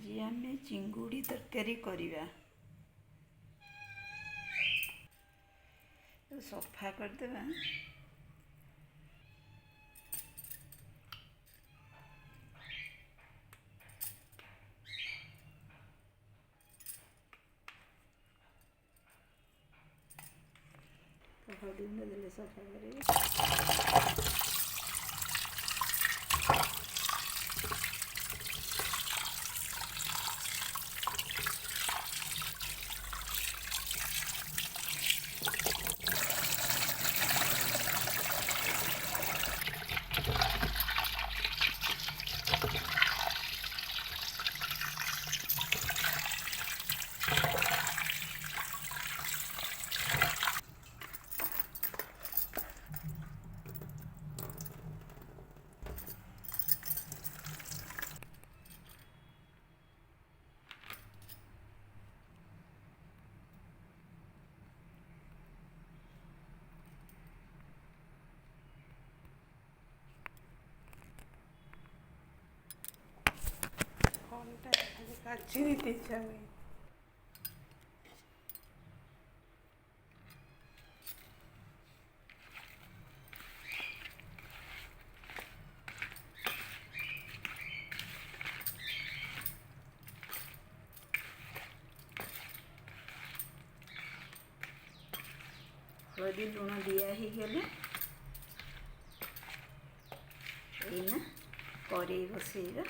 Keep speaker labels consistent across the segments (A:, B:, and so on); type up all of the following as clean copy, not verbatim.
A: ଆଜି ଆମେ ଚିଙ୍ଗୁଡ଼ି ତରକାରୀ କରିବା। ସଫା କରିଦେବା। ହଳଦୀ ଗୁଣ୍ଡ ଦେଲେ ସଫା କରିବେ। କାଚି ଇଚ୍ଛା ହୁଏ। ହଳଦୀ ଲୁଣ ଦିଆ ହେଇଗଲେ ଏଇନା କରେଇ ବସେଇବା।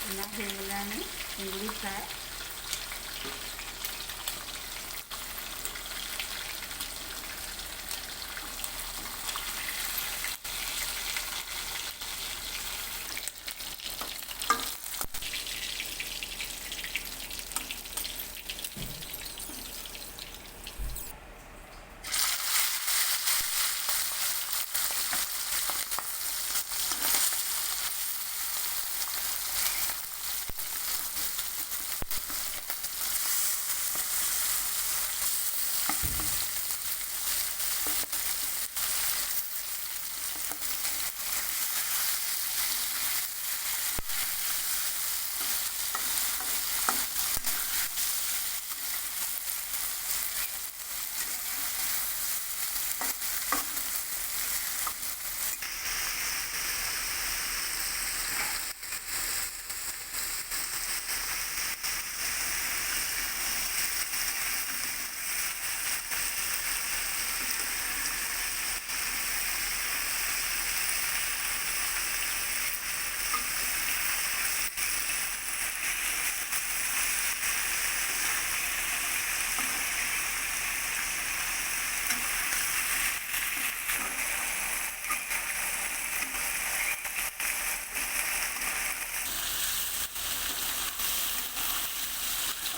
A: ଏଇନା ହେଇଗଲାଣି ଚିଙ୍ଗୁଡ଼ି ଫ୍ରାଏ।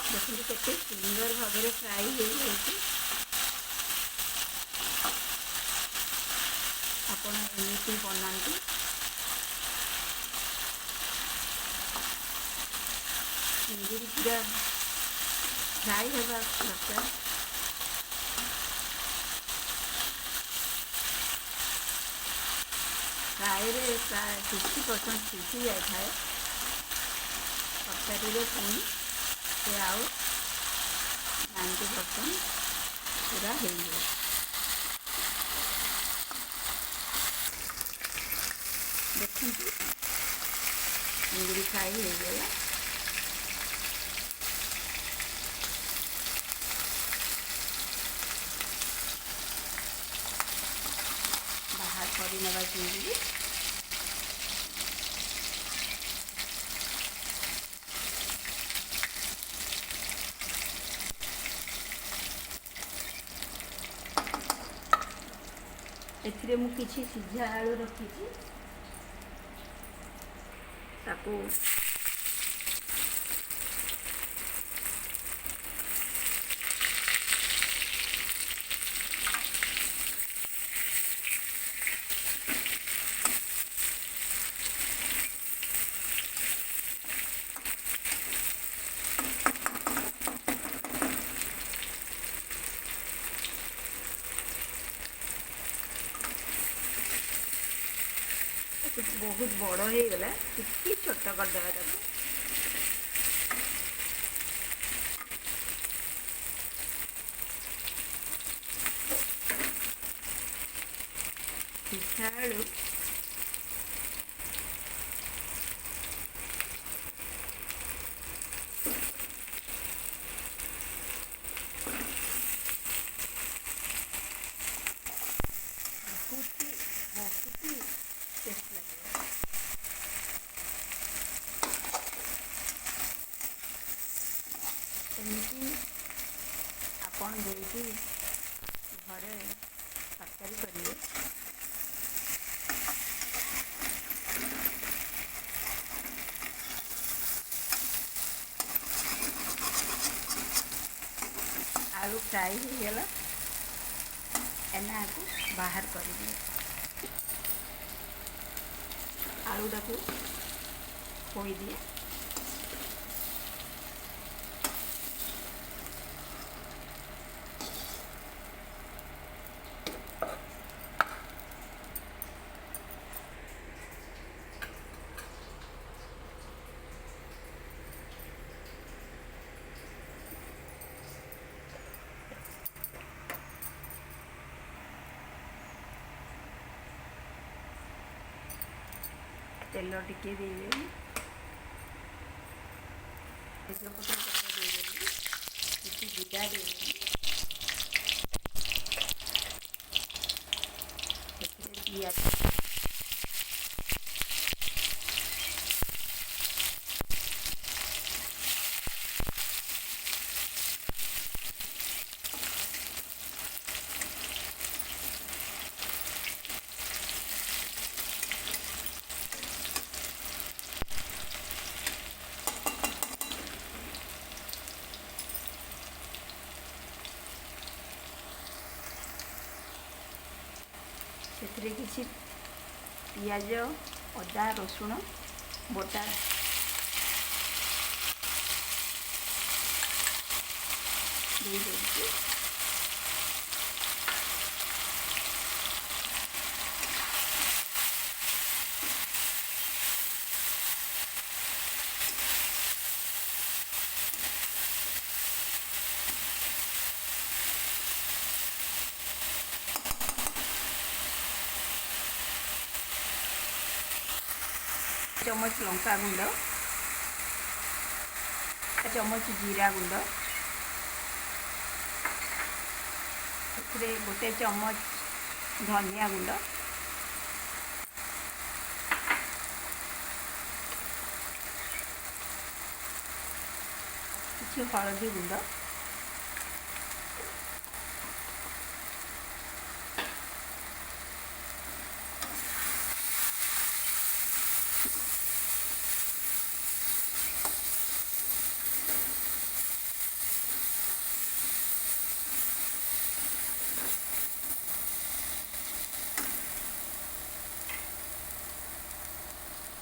A: ଦେଖନ୍ତୁ କେତେ ସୁନ୍ଦର ଭାବରେ ଫ୍ରାଏ ହେଇଯାଇଛି। ଆପଣ ଏମିତି ବନାନ୍ତୁ। ଚିଙ୍ଗୁଡ଼ି ପୁରା ଫ୍ରାଏ ହେବା ଦରକାର। ଫ୍ରାଏରେ ପ୍ରାୟ 50% ସିଝି ଯାଇଥାଏ। ତରକାରୀରେ ପୁଣି ସେ ଆଉ 90% ପୁରା ହେଇଯିବ। ଦେଖନ୍ତୁ ଚିଙ୍ଗୁଡ଼ି ଫ୍ରାଏ ହେଇଗଲା। ପକେଇଦେବି। ଏଥିରେ ମୁଁ କିଛି ସିଝା ଆଳୁ ରଖିଛି, ତାକୁ ବହୁତ ବଡ଼ ହେଇଗଲା, ଟିକେ ଛୋଟ କରିଦେବା ତାକୁ। ସିଝା ଆଳୁ ବହୁତ ଟେଷ୍ଟ ଲାଗିବ। ଏମିତି ଆପଣ ଦେଇକି ଘରେ ତରକାରୀ କରିବେ, ଆଳୁ ଫ୍ରାଏ ହେଇଗଲା, ଏନାକୁ ବାହାର କରିଦିଏ। ଆଳୁଟାକୁ ଖୋଇଦିଏ। ତେଲ ଟିକେ ଦେଇଦେବି, ତେଜପତ୍ର ଦେଇଦେବି, କିଛି ଜିରା ଦେଇଦେବି, ସେଥିରେ ପିଆଜ ସେଥିରେ କିଛି ପିଆଜ, ଅଦା, ରସୁଣ ବଟା ଦେଇଦେଉଛି। ଚାମচ ଲଙ୍କା ଗୁଣ୍ଡ, ଚାମଚ ଜିରା ଗୁଣ୍ଡ, ସେଥିରେ ଗୋଟେ ଚାମଚ ଧନିଆ ଗୁଣ୍ଡ, କିଛି ହଳଦୀ ଗୁଣ୍ଡ,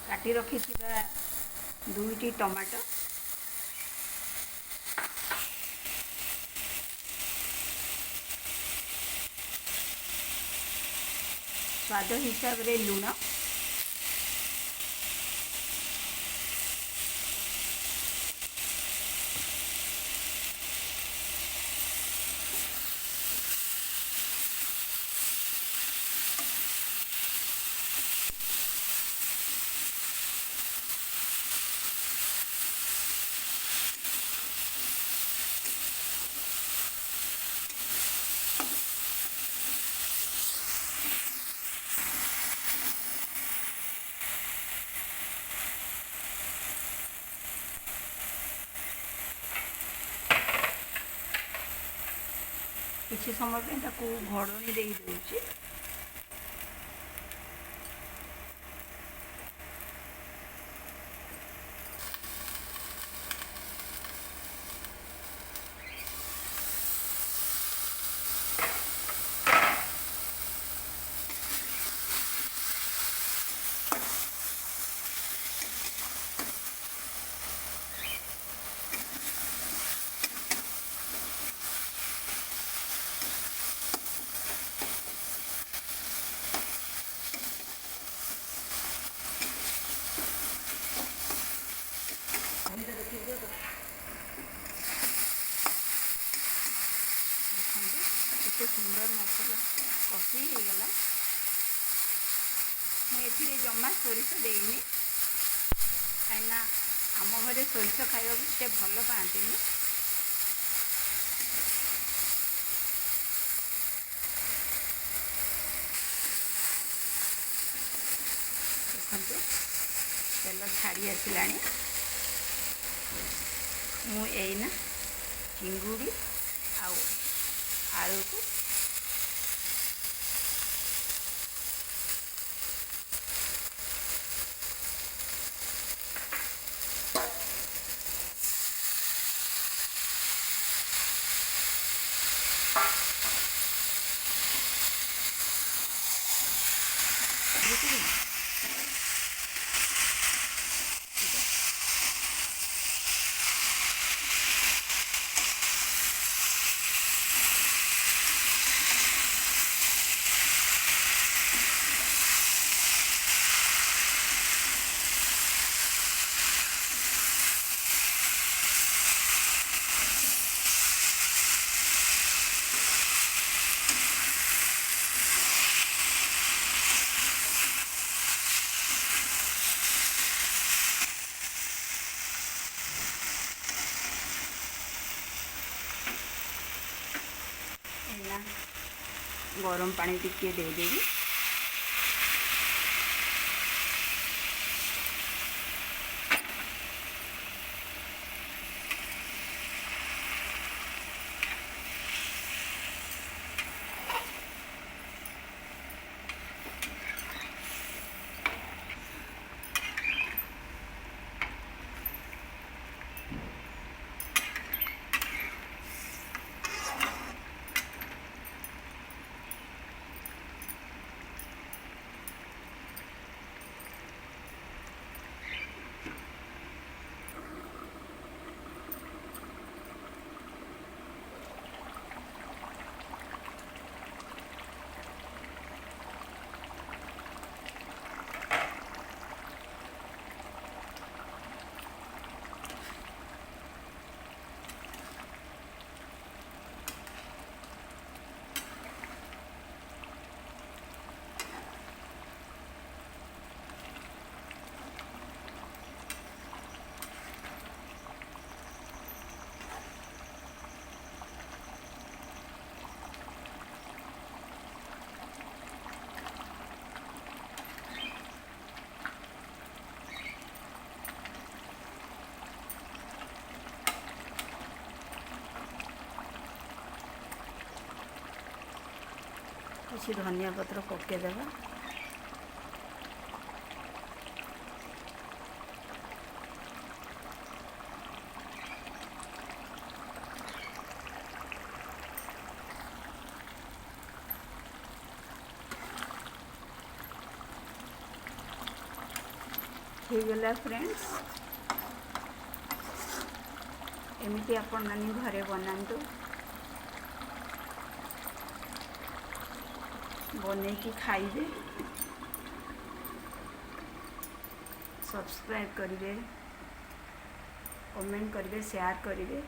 A: କାଟି ରଖିଥିବା 2ଟି ଟମାଟୋ, ସ୍ୱାଦ ହିସାବରେ ଲୁଣ, କିଛି ସମୟ ପାଇଁ ତାକୁ ଘୋଡ଼ଣି ଦେଇ ଦେଉଛି। ଦେଖନ୍ତୁ କେତେ ସୁନ୍ଦର ମସଲା କଷି ହେଇଗଲା। ମୁଁ ଏଥିରେ ଜମା ସୋରିଷ ଦେଇନି, କାହିଁକିନା ଆମ ଘରେ ସୋରିଷ ଖାଇବାକୁ ଏତେ ଭଲ ପାଆନ୍ତିନି। ଦେଖନ୍ତୁ ତେଲ ଛାଡ଼ି ଆସିଲାଣି। ମୁଁ ଏଇନା ଚିଙ୍ଗୁଡ଼ି ଆଉ ଆଳୁକୁ ଗରମ ପାଣି ଟିକେ ଦେଇଦେବି। କିଛି ଧନିଆ ପତ୍ର ପକାଇଦେବା। ହେଇଗଲା ଫ୍ରେଣ୍ଡସ୍, ଏମିତି ଆପଣମାନେ ଘରେ ବନାନ୍ତୁ, ବନେଇକି ଖାଇବେ, ସବସ୍କ୍ରାଇବ୍ କରିବେ, କमेଣ୍ଟ କରିବେ, ସେୟାର କରିବେ।